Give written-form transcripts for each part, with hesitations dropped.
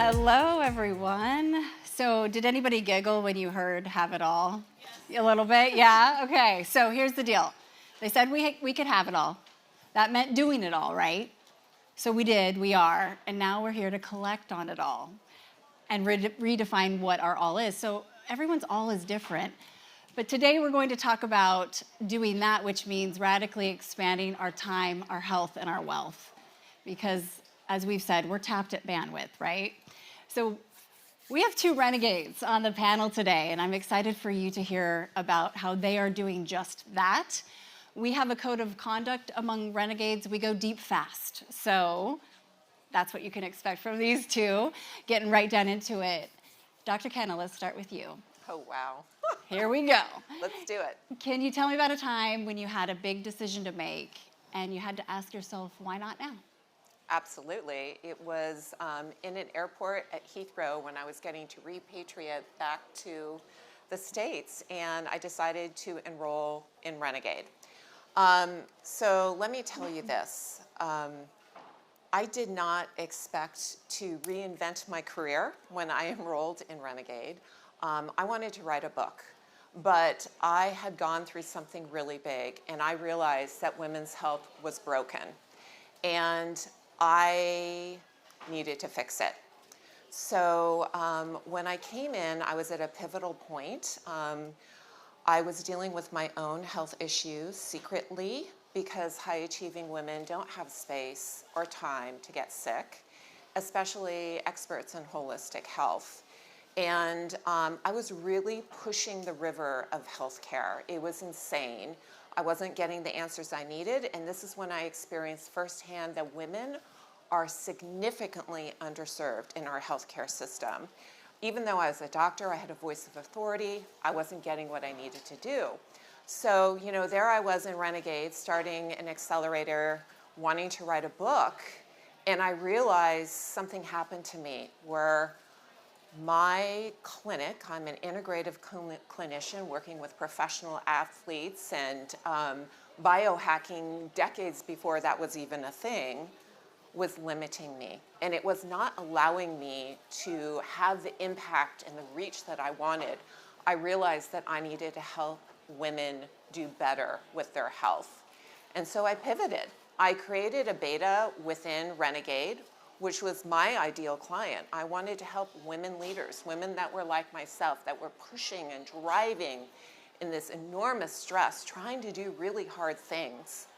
Hello, everyone. So did anybody giggle when you heard have it all? Yes. A little bit? Yeah? Okay, so here's the deal. They said we could have it all. That meant doing it all, right? So we did, we are, and now we're here to collect on it all and redefine what our all is. So everyone's all is different. But today we're going to talk about doing that, which means radically expanding our time, our health, and our wealth. Because, as we've said, we're tapped at bandwidth, right? So we have two renegades on the panel today, and I'm excited for you to hear about how they are doing just that. We have a code of conduct among renegades. We go deep fast. So that's what you can expect from these two, getting right down into it. Dr. Kenna, let's start with you. Oh, wow. Here we go. Let's do it. Can you tell me about a time when you had a big decision to make and you had to ask yourself, why not now? Absolutely. It was in an airport at Heathrow when I was getting to repatriate back to the States, and I decided to enroll in Renegade. So let me tell you this. I did not expect to reinvent my career when I enrolled in Renegade. I wanted to write a book, but I had gone through something really big, and I realized that women's health was broken, and I needed to fix it. So when I came in, I was at a pivotal point. I was dealing with my own health issues secretly because high-achieving women don't have space or time to get sick, especially experts in holistic health. And I was really pushing the river of healthcare. It was insane. I wasn't getting the answers I needed, and this is when I experienced firsthand that women are significantly underserved in our healthcare system. Even though I was a doctor, I had a voice of authority, I wasn't getting what I needed to do. So, you know, there I was in Renegade, starting an accelerator, wanting to write a book, and I realized something happened to me where my clinic, I'm an integrative clinician working with professional athletes and biohacking decades before that was even a thing, was limiting me. And it was not allowing me to have the impact and the reach that I wanted. I realized that I needed to help women do better with their health. And so I pivoted. I created a beta within Renegade, which was my ideal client. I wanted to help women leaders, women that were like myself, that were pushing and driving in this enormous stress, trying to do really hard things.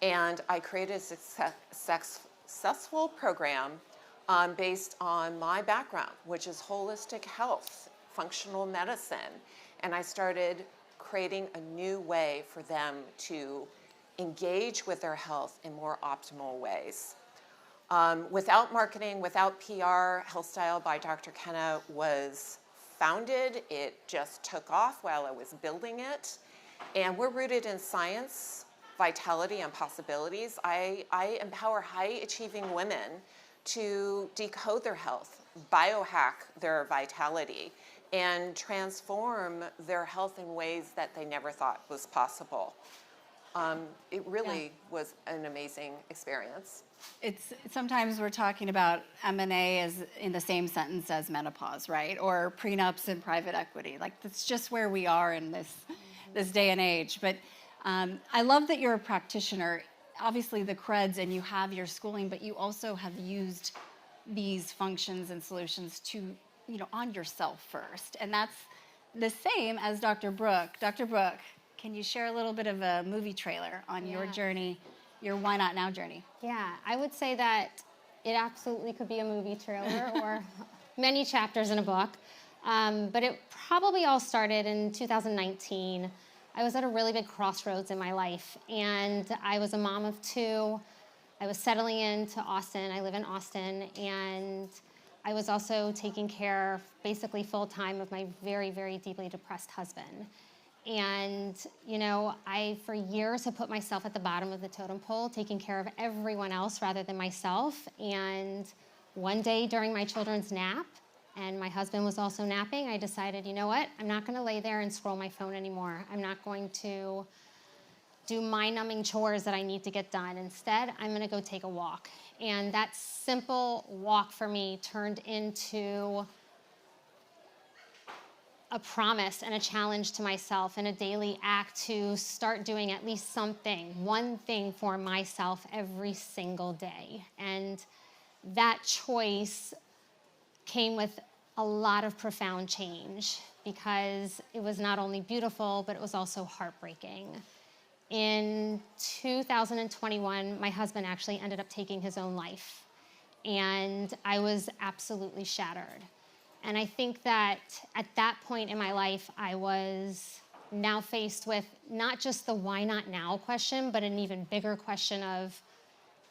And I created a successful program based on my background, which is holistic health, functional medicine. And I started creating a new way for them to engage with their health in more optimal ways. Without marketing, without PR, Health Style by Dr. Kenna was founded. It just took off while I was building it. And we're rooted in science, vitality, and possibilities. I empower high-achieving women to decode their health, biohack their vitality, and transform their health in ways that they never thought was possible. It really was an amazing experience. Sometimes we're talking about M&A as in the same sentence as menopause, right? Or prenups and private equity. Like, that's just where we are in this day and age. But I love that you're a practitioner. Obviously the creds and you have your schooling, but you also have used these functions and solutions to, on yourself first. And that's the same as Dr. Brooke. Dr. Brooke, can you share a little bit of a movie trailer on your journey, your Why Not Now journey? Yeah, I would say that it absolutely could be a movie trailer or many chapters in a book. But it probably all started in 2019. I was at a really big crossroads in my life, and I was a mom of two. I was settling into Austin. I live in Austin, and I was also taking care, basically full-time, of my very, very deeply depressed husband. And, I, for years, have put myself at the bottom of the totem pole, taking care of everyone else rather than myself. And one day during my children's nap, and my husband was also napping, I decided, you know what? I'm not going to lay there and scroll my phone anymore. I'm not going to do mind-numbing chores that I need to get done. Instead, I'm going to go take a walk. And that simple walk for me turned into a promise and a challenge to myself and a daily act to start doing at least something, one thing for myself every single day. And that choice came with a lot of profound change because it was not only beautiful, but it was also heartbreaking. In 2021, my husband actually ended up taking his own life, and I was absolutely shattered. And I think that at that point in my life, I was now faced with not just the why not now question, but an even bigger question of,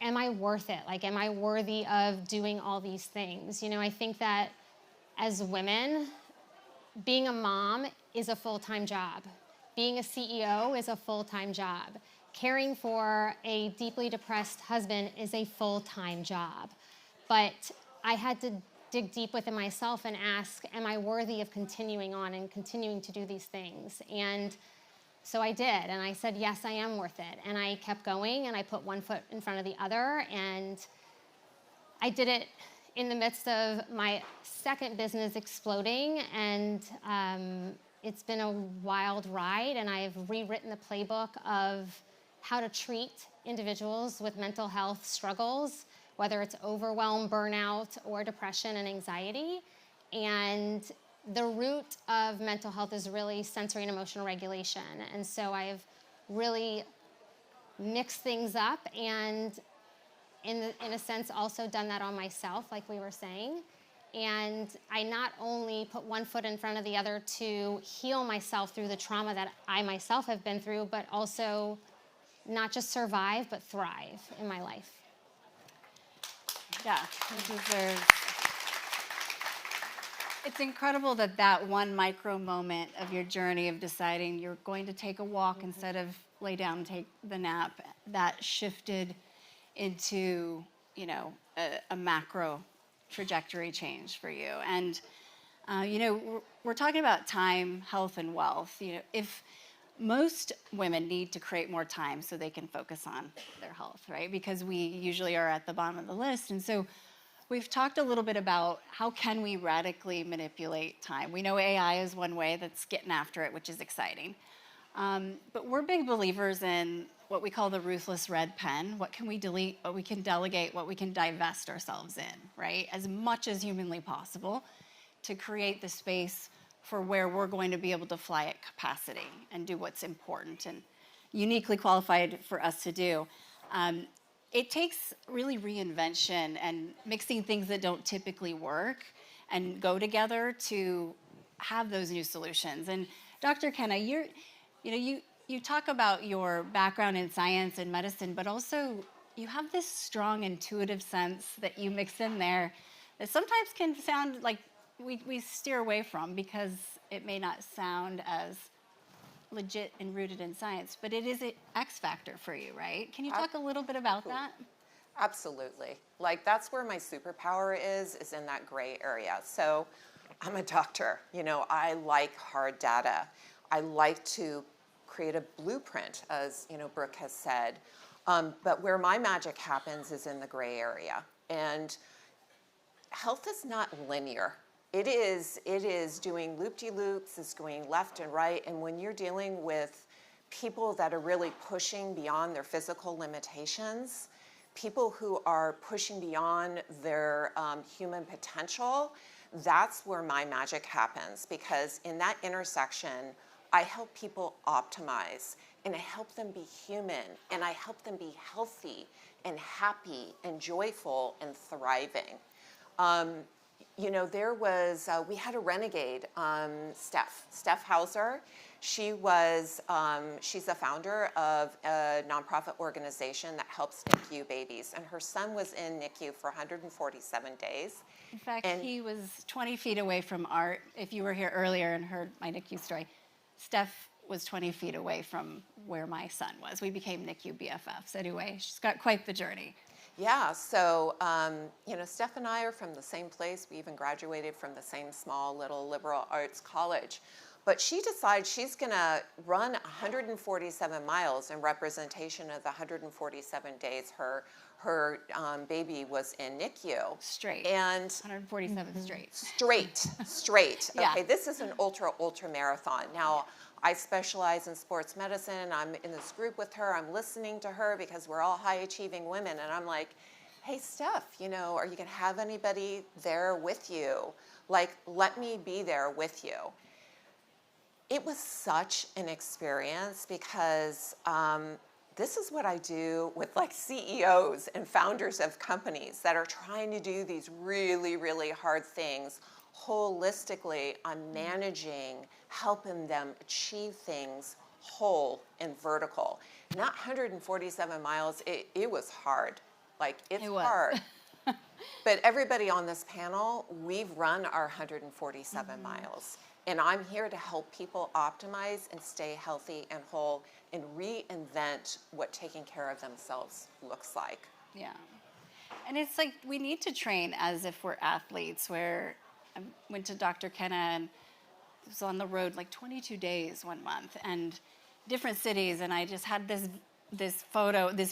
am I worth it? Like, am I worthy of doing all these things? You know, I think that as women, being a mom is a full-time job. Being a CEO is a full-time job. Caring for a deeply depressed husband is a full-time job. But I had to dig deep within myself and ask, am I worthy of continuing on and continuing to do these things? And so I did, and I said, yes, I am worth it. And I kept going, and I put one foot in front of the other, and I did it in the midst of my second business exploding, and it's been a wild ride, and I've rewritten the playbook of how to treat individuals with mental health struggles, whether it's overwhelm, burnout, or depression and anxiety. And the root of mental health is really sensory and emotional regulation. And so I've really mixed things up and in a sense also done that on myself, like we were saying. And I not only put one foot in front of the other to heal myself through the trauma that I myself have been through, but also not just survive, but thrive in my life. Yeah, it's incredible that that one micro moment of your journey of deciding you're going to take a walk instead of lay down and take the nap, that shifted into, you know, a macro trajectory change for you. And, you know, we're talking about time, health, and wealth. You know, if most women need to create more time so they can focus on their health, right? Because we usually are at the bottom of the list. And so we've talked a little bit about how can we radically manipulate time. We know AI is one way that's getting after it, which is exciting. But we're big believers in what we call the ruthless red pen. What can we delete, what we can delegate, what we can divest ourselves in, right? As much as humanly possible to create the space for where we're going to be able to fly at capacity and do what's important and uniquely qualified for us to do. It takes really reinvention and mixing things that don't typically work and go together to have those new solutions. And Dr. Kenna, you talk about your background in science and medicine, but also you have this strong intuitive sense that you mix in there that sometimes can sound like we steer away from because it may not sound as legit and rooted in science, but it is an X factor for you, right? Can you talk a little bit about that? Absolutely. Like, that's where my superpower is in that gray area. So I'm a doctor. You know, I like hard data. I like to create a blueprint, as, you know, Brooke has said. But where my magic happens is in the gray area. And health is not linear. It is doing loop-de-loops, it's going left and right, and when you're dealing with people that are really pushing beyond their physical limitations, people who are pushing beyond their human potential, that's where my magic happens, because in that intersection, I help people optimize, and I help them be human, and I help them be healthy and happy and joyful and thriving. You know, we had a renegade, Steph Hauser. She's the founder of a nonprofit organization that helps NICU babies, and her son was in NICU for 147 days. In fact, he was 20 feet away from Art. If you were here earlier and heard my NICU story, Steph was 20 feet away from where my son was. We became NICU BFFs. Anyway, she's got quite the journey. Yeah, so, you know, Steph and I are from the same place. We even graduated from the same small little liberal arts college. But she decided she's going to run 147 miles in representation of the 147 days her baby was in NICU. Straight. And 147 straight. Straight. Yeah. Okay, this is an ultra marathon. Now, I specialize in sports medicine. I'm in this group with her. I'm listening to her because we're all high achieving women. And I'm like, hey, Steph, are you going to have anybody there with you? Like, let me be there with you. It was such an experience because this is what I do with like CEOs and founders of companies that are trying to do these really, really hard things. Holistically, I'm managing, helping them achieve things whole and vertical. Not 147 miles, it was hard. Like, it's hard. But everybody on this panel, we've run our 147 miles. And I'm here to help people optimize and stay healthy and whole and reinvent what taking care of themselves looks like. Yeah. And it's like we need to train as if we're athletes, where I went to Dr. Kenna and was on the road like 22 days one month and different cities, and I just had this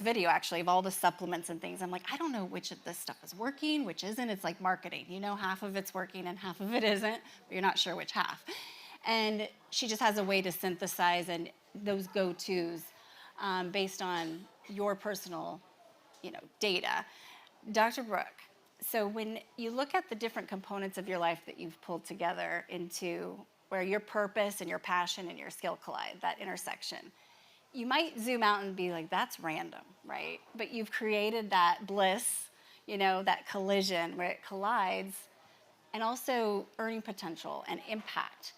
video actually of all the supplements and things. I'm like, I don't know which of this stuff is working, which isn't. It's like marketing. Half of it's working and half of it isn't, but you're not sure which half. And she just has a way to synthesize and those go-tos based on your personal, data. Dr. Brooke, so when you look at the different components of your life that you've pulled together into where your purpose and your passion and your skill collide, that intersection, you might zoom out and be like, that's random, right? But you've created that bliss, that collision where it collides, and also earning potential and impact.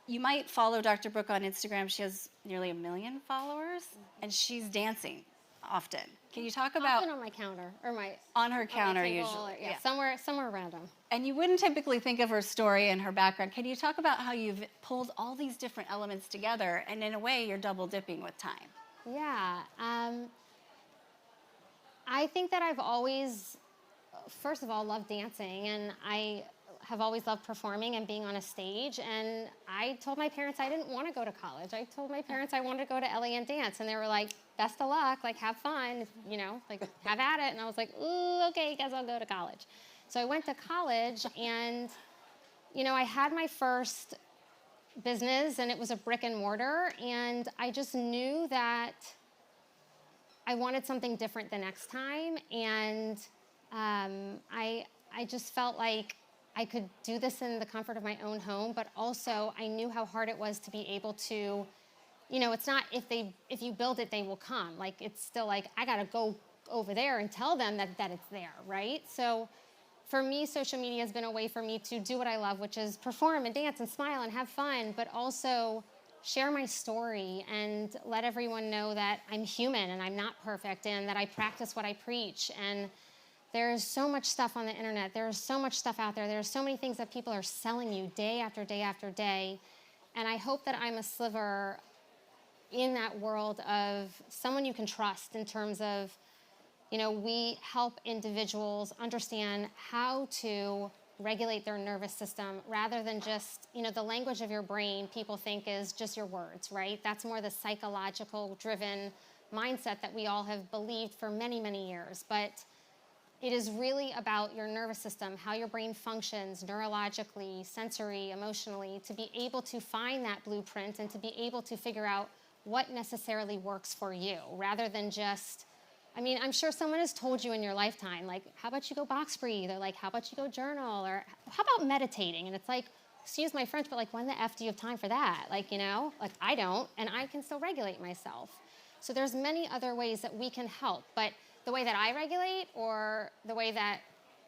You might follow Dr. Brooke on Instagram. She has nearly 1 million followers, and she's dancing often. Can you talk about... Often on my counter, or on her counter table, usually. or, somewhere random. And you wouldn't typically think of her story and her background. Can you talk about how you've pulled all these different elements together, and in a way, you're double dipping with time? Yeah. I think that I've always, first of all, loved dancing, and I have always loved performing and being on a stage. And I told my parents I didn't want to go to college. I told my parents I wanted to go to LA and dance, and they were like, best of luck, like have fun, have at it. And I was like, ooh, okay, guess I'll go to college. So I went to college, and, I had my first business, and it was a brick and mortar, and I just knew that I wanted something different the next time, and I just felt like I could do this in the comfort of my own home, but also I knew how hard it was to be able to, it's not if you build it, they will come. Like, it's still like, I gotta go over there and tell them that it's there, right? So for me, social media has been a way for me to do what I love, which is perform and dance and smile and have fun, but also share my story and let everyone know that I'm human and I'm not perfect and that I practice what I preach. And there's so much stuff on the internet. There's so much stuff out there. There's so many things that people are selling you day after day after day. And I hope that I'm a sliver in that world of someone you can trust in terms of, we help individuals understand how to regulate their nervous system rather than just, the language of your brain people think is just your words, right? That's more the psychological driven mindset that we all have believed for many, many years. But it is really about your nervous system, how your brain functions neurologically, sensory, emotionally, to be able to find that blueprint and to be able to figure out what necessarily works for you, rather than just, I'm sure someone has told you in your lifetime, like, how about you go box breathe? Or like, how about you go journal? Or how about meditating? And it's like, excuse my French, but like, when the F do you have time for that? Like, like I don't, and I can still regulate myself. So there's many other ways that we can help, but the way that I regulate or the way that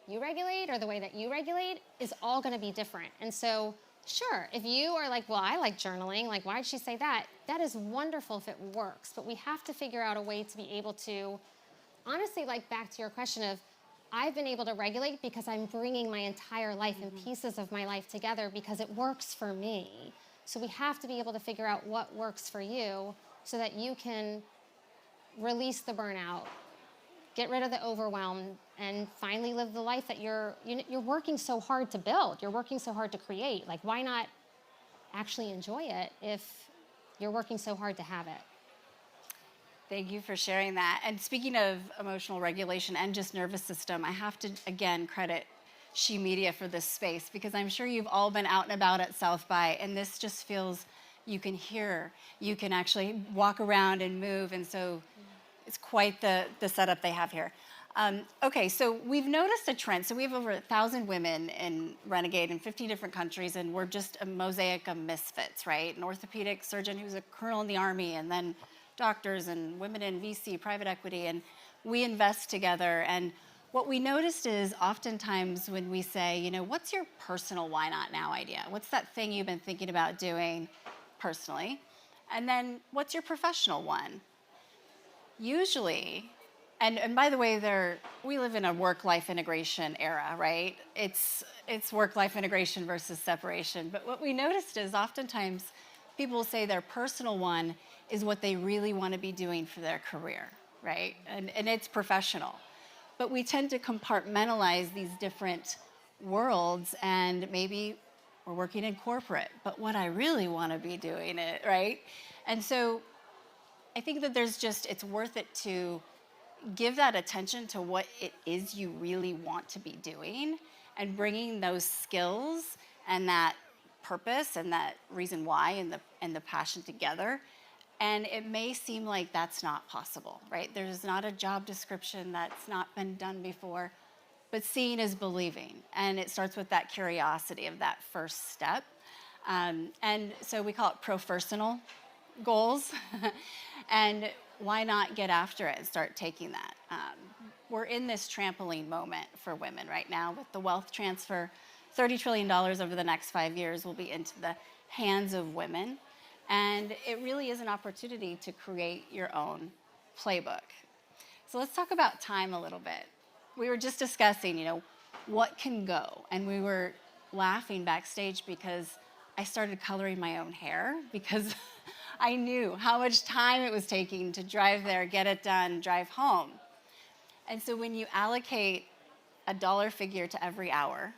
you regulate or the way that you regulate is all gonna be different. And so, sure, if you are like, well, I like journaling, like, why did she say that? That is wonderful if it works, but we have to figure out a way to be able to, honestly, like back to your question of, I've been able to regulate because I'm bringing my entire life and pieces of my life together because it works for me. So we have to be able to figure out what works for you so that you can release the burnout, get rid of the overwhelm, and finally live the life that you're working so hard to build. You're working so hard to create. Like, why not actually enjoy it if you're working so hard to have it. Thank you for sharing that. And speaking of emotional regulation and just nervous system, I have to, again, credit She Media for this space, because I'm sure you've all been out and about at South by, and this just feels, you can hear, you can actually walk around and move, and so it's quite the setup they have here. Okay, so we've noticed a trend. So we have over 1,000 women in Renegade in 15 different countries, and we're just a mosaic of misfits, right? An orthopedic surgeon who's a colonel in the Army, and then doctors and women in VC, private equity, and we invest together. And what we noticed is oftentimes when we say, you know, what's your personal why not now idea? What's that thing you've been thinking about doing personally? And then what's your professional one? Usually, and by the way, we live in a work-life integration era, right? It's work-life integration versus separation. But what we noticed is oftentimes people will say their personal one is what they really want to be doing for their career, right? And it's professional. But we tend to compartmentalize these different worlds, and maybe we're working in corporate, but what I really want to be doing it, right? And so I think that it's worth it to give that attention to what it is you really want to be doing, and bringing those skills and that purpose and that reason why and the passion together. And it may seem like that's not possible, right? There's not a job description that's not been done before, but seeing is believing. And it starts with that curiosity of that first step. And so we call it pro-personal goals. And why not get after it and start taking that? We're in this trampoline moment for women right now with the wealth transfer. $30 trillion over the next 5 years will be into the hands of women. And it really is an opportunity to create your own playbook. So let's talk about time a little bit. We were just discussing, you know, what can go? And we were laughing backstage because I started coloring my own hair because I knew how much time it was taking to drive there, get it done, drive home. And so when you allocate a dollar figure to every hour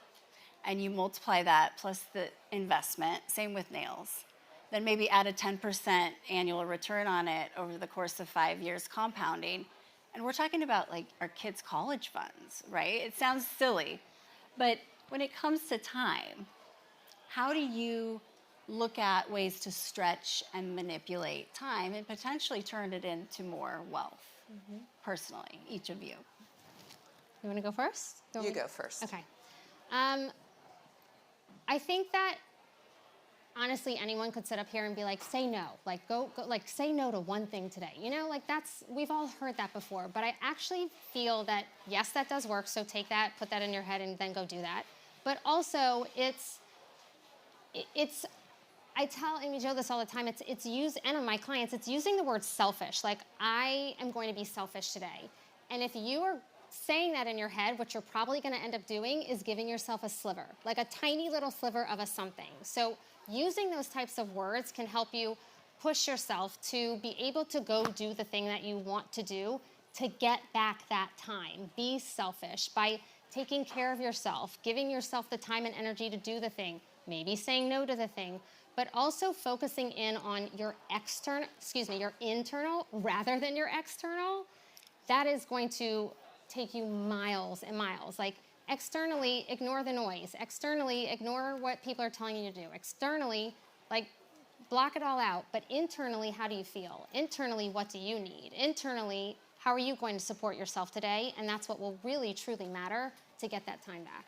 and you multiply that plus the investment, same with nails, then maybe add a 10% annual return on it over the course of 5 years compounding. And we're talking about like our kids' college funds, right? It sounds silly, but when it comes to time, how do you look at ways to stretch and manipulate time and potentially turn it into more wealth personally, each of you? You want to go first? You go first. Okay. I think that honestly, anyone could sit up here and be like, say no, like go, like say no to one thing today. You know, like we've all heard that before, but I actually feel that, yes, that does work. So take that, put that in your head and then go do that. But also I tell Amy Jo this all the time, it's used, and on my clients, it's using the word selfish. Like, I am going to be selfish today. And if you are saying that in your head, what you're probably going to end up doing is giving yourself a sliver, like a tiny little sliver of a something. So using those types of words can help you push yourself to be able to go do the thing that you want to do to get back that time. Be selfish by taking care of yourself, giving yourself the time and energy to do the thing, maybe saying no to the thing, but also focusing in on your internal rather than your external. That is going to take you miles and miles. Like, externally, ignore the noise. Externally, ignore what people are telling you to do. Externally, like, block it all out. But internally, how do you feel? Internally, what do you need? Internally, how are you going to support yourself today? And that's what will really, truly matter to get that time back.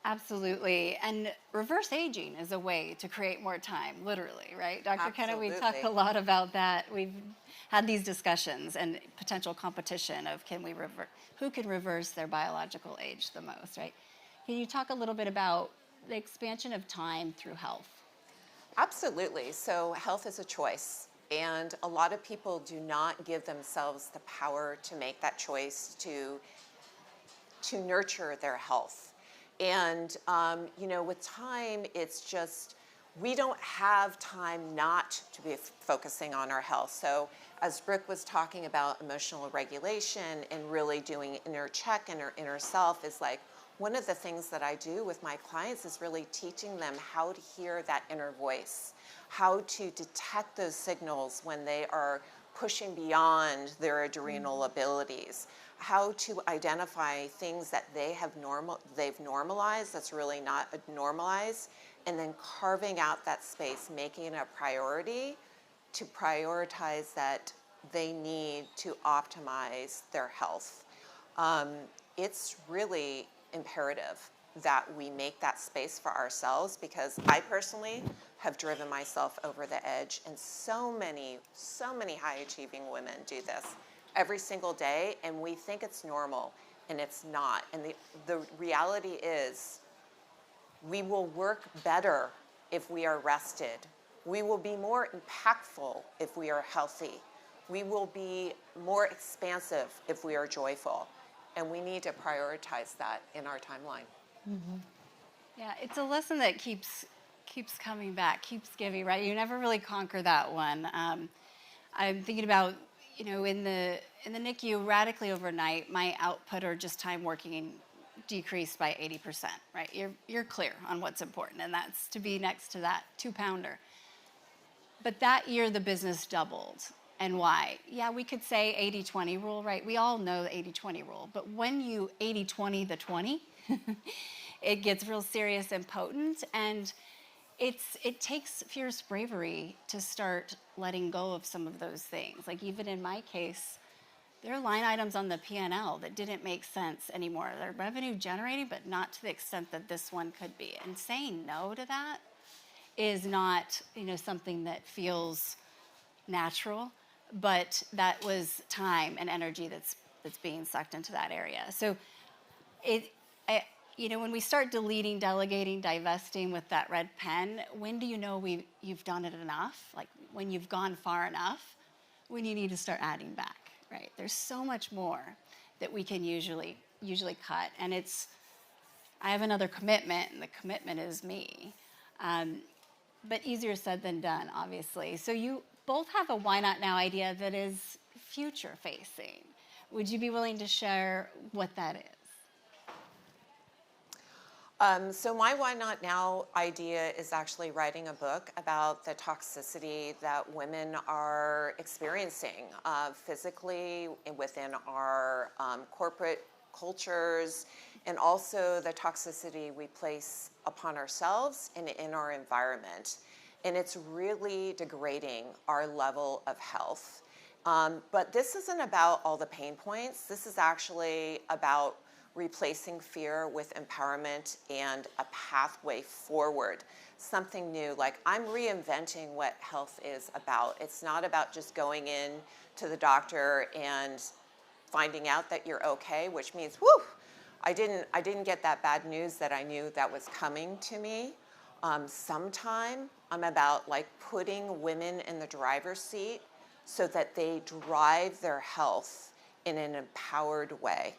Absolutely. And reverse aging is a way to create more time, literally, right? Dr. Kenna, we talk a lot about that. We've had these discussions and potential competition of who can reverse their biological age the most, right? Can you talk a little bit about the expansion of time through health? Absolutely. So health is a choice. And a lot of people do not give themselves the power to make that choice to nurture their health. And, with time, it's just, we don't have time not to be focusing on our health. So as Brooke was talking about emotional regulation and really doing inner check and her inner self is like, one of the things that I do with my clients is really teaching them how to hear that inner voice, how to detect those signals when they are pushing beyond their adrenal abilities, how to identify things that they've normalized that's really not normalized, and then carving out that space, making it a priority to prioritize that they need to optimize their health. It's really imperative that we make that space for ourselves, because I personally have driven myself over the edge, and so many high achieving women do this every single day, and we think it's normal, and it's not. And the reality is, we will work better if we are rested. We will be more impactful if we are healthy. We will be more expansive if we are joyful. And we need to prioritize that in our timeline. Yeah, it's a lesson that keeps coming back, keeps giving, right? You never really conquer that one. I'm thinking about, in the NICU, radically overnight, my output, or just time working, decreased by 80%, right? You're clear on what's important, and that's to be next to that 2-pounder. But that year, the business doubled. And why? Yeah, we could say 80-20 rule, right? We all know the 80-20 rule. But when you 80-20 the 20, it gets real serious and potent. And it takes fierce bravery to start letting go of some of those things. Like, even in my case, there are line items on the P&L that didn't make sense anymore. They're revenue generating, but not to the extent that this one could be. And saying no to that is not, something that feels natural, but that was time and energy that's being sucked into that area. So when we start deleting, delegating, divesting with that red pen, when do you know you've done it enough? Like, when you've gone far enough, when you need to start adding back, right? There's so much more that we can usually cut. And I have another commitment, and the commitment is me. But easier said than done, obviously. So you both have a why not now idea that is future facing. Would you be willing to share what that is? So my why not now idea is actually writing a book about the toxicity that women are experiencing physically within our corporate cultures, and also the toxicity we place upon ourselves and in our environment. And it's really degrading our level of health. But this isn't about all the pain points. This is actually about replacing fear with empowerment and a pathway forward, something new. Like, I'm reinventing what health is about. It's not about just going in to the doctor and finding out that you're okay, which means, whew, I didn't get that bad news that I knew that was coming to me. Sometime I'm about, like, putting women in the driver's seat so that they drive their health in an empowered way.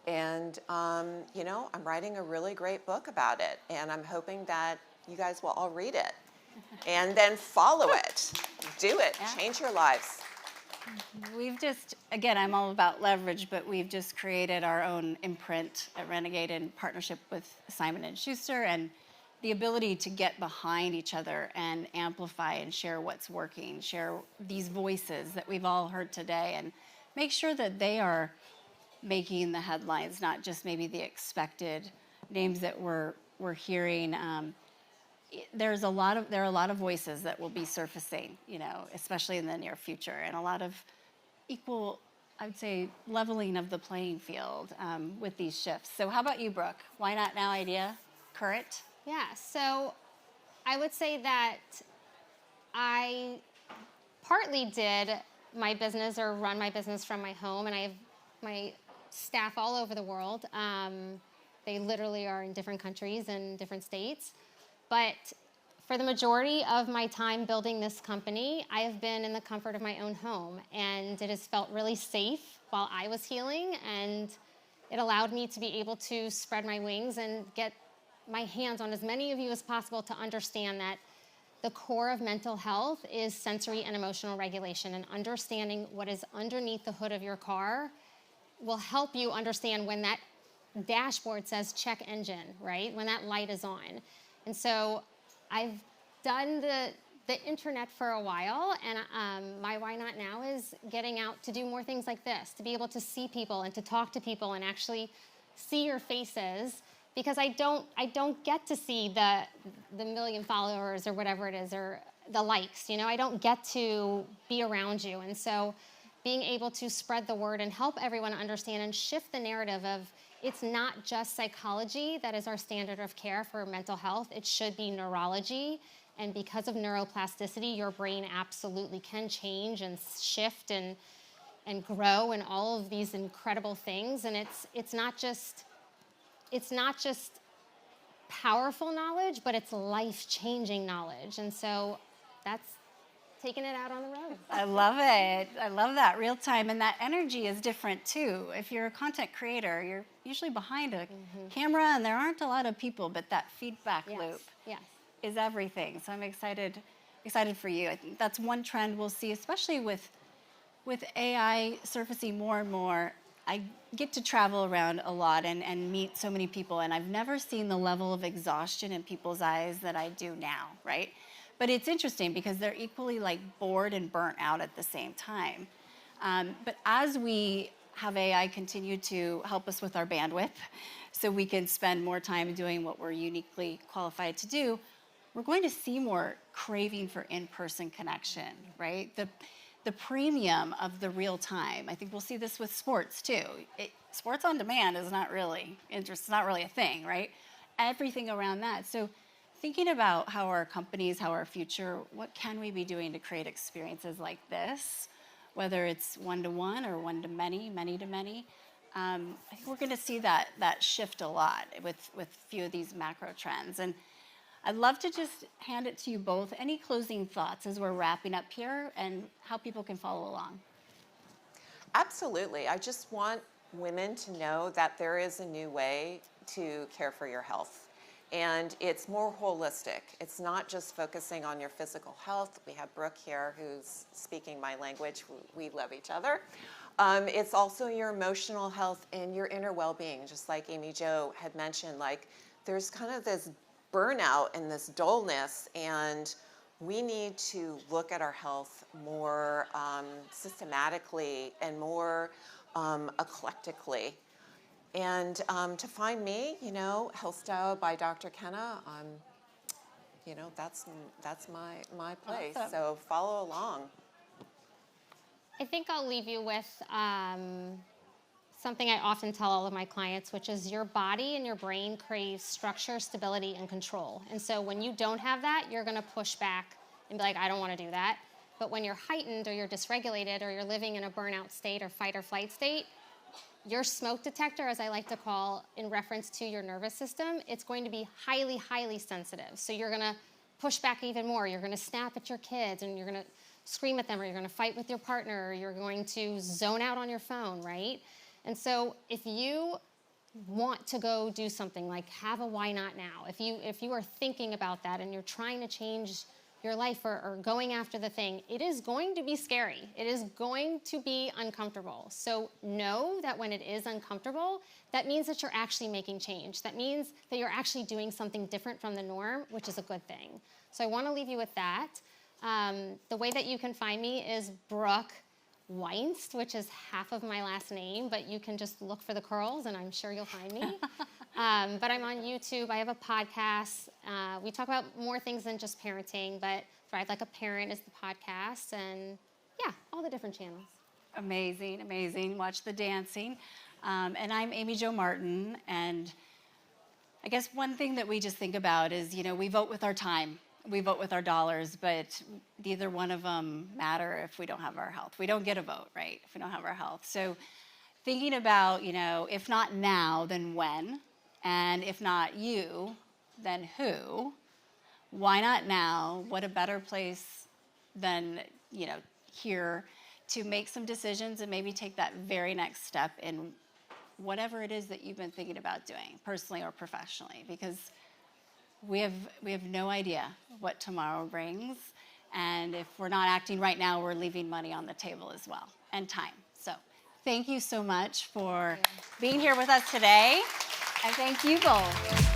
And, I'm writing a really great book about it, and I'm hoping that you guys will all read it and then follow it. Do it. Yeah. Change your lives. We've just, again, I'm all about leverage, but we've just created our own imprint at Renegade in partnership with Simon & Schuster, and the ability to get behind each other and amplify and share what's working, share these voices that we've all heard today, and make sure that they are making the headlines, not just maybe the expected names that we're hearing. There are a lot of voices that will be surfacing, especially in the near future, and a lot of equal, I would say, leveling of the playing field with these shifts. So how about you, Brooke? Why not now idea? Current? Yeah, so I would say that I partly did my business, or run my business, from my home, and I have my staff all over the world. They literally are in different countries and different states. But for the majority of my time building this company, I have been in the comfort of my own home, and it has felt really safe while I was healing, and it allowed me to be able to spread my wings and get my hands on as many of you as possible to understand that the core of mental health is sensory and emotional regulation, and understanding what is underneath the hood of your car will help you understand when that dashboard says check engine, right? When that light is on. And so I've done the internet for a while, and my why not now is getting out to do more things like this, to be able to see people and to talk to people and actually see your faces, because I don't get to see the million followers or whatever it is, or the likes, you know, I don't get to be around you. And so being able to spread the word and help everyone understand and shift the narrative of it's not just psychology that is our standard of care for mental health, it should be neurology. And because of neuroplasticity, your brain absolutely can change and shift and grow and all of these incredible things. And it's not just powerful knowledge, but it's life-changing knowledge. And so that's taking it out on the road. I love it. I love that real time. And that energy is different too. If you're a content creator, you're usually behind a camera and there aren't a lot of people, but that feedback loop is everything. So I'm excited for you. I think that's one trend we'll see, especially with AI surfacing more and more. I get to travel around a lot and meet so many people, and I've never seen the level of exhaustion in people's eyes that I do now, right? But it's interesting because they're equally like bored and burnt out at the same time. But as we have AI continue to help us with our bandwidth so we can spend more time doing what we're uniquely qualified to do, we're going to see more craving for in-person connection, right? The premium of the real time. I think we'll see this with sports too. Sports on demand is not really it's not really a thing, right? Everything around that. So thinking about how our companies, how our future, what can we be doing to create experiences like this, whether it's one-to-one or one-to-many, many-to-many. I think we're going to see that shift a lot with a few of these macro trends. And I'd love to just hand it to you both. Any closing thoughts as we're wrapping up here and how people can follow along? Absolutely. I just want women to know that there is a new way to care for your health. And it's more holistic. It's not just focusing on your physical health. We have Brooke here who's speaking my language. We love each other. It's also your emotional health and your inner well-being, just like Amy Jo had mentioned. Like, there's kind of this burnout and this dullness, and we need to look at our health more systematically and more eclectically. And to find me, Health Style by Dr. Kenna, that's my place. Awesome. So follow along. I think I'll leave you with something I often tell all of my clients, which is your body and your brain crave structure, stability, and control. And so when you don't have that, you're going to push back and be like, I don't want to do that. But when you're heightened or you're dysregulated or you're living in a burnout state or fight or flight state, your smoke detector, as I like to call, in reference to your nervous system, it's going to be highly, highly sensitive. So you're going to push back even more. You're going to snap at your kids, and you're going to scream at them, or you're going to fight with your partner, or you're going to zone out on your phone, right? And so if you want to go do something like have a why not now, if you are thinking about that and you're trying to change your life or going after the thing, it is going to be scary. It is going to be uncomfortable. So know that when it is uncomfortable, that means that you're actually making change. That means that you're actually doing something different from the norm, which is a good thing. So I want to leave you with that. The way that you can find me is Brooke Weinstein, which is half of my last name, but you can just look for the curls and I'm sure you'll find me. But I'm on YouTube. I have a podcast. We talk about more things than just parenting, but Thrive Like a Parent is the podcast, and yeah, all the different channels. Amazing, amazing. Watch the dancing. And I'm Amy Jo Martin, and I guess one thing that we just think about is, we vote with our time. We vote with our dollars, but neither one of them matter if we don't have our health. We don't get a vote, right, if we don't have our health. So thinking about, if not now, then when? And if not you, then who? Why not now? What a better place than, here to make some decisions and maybe take that very next step in whatever it is that you've been thinking about doing, personally or professionally, because we have no idea what tomorrow brings. And if we're not acting right now, we're leaving money on the table as well, and time. So thank you so much for being here with us today. And thank you both.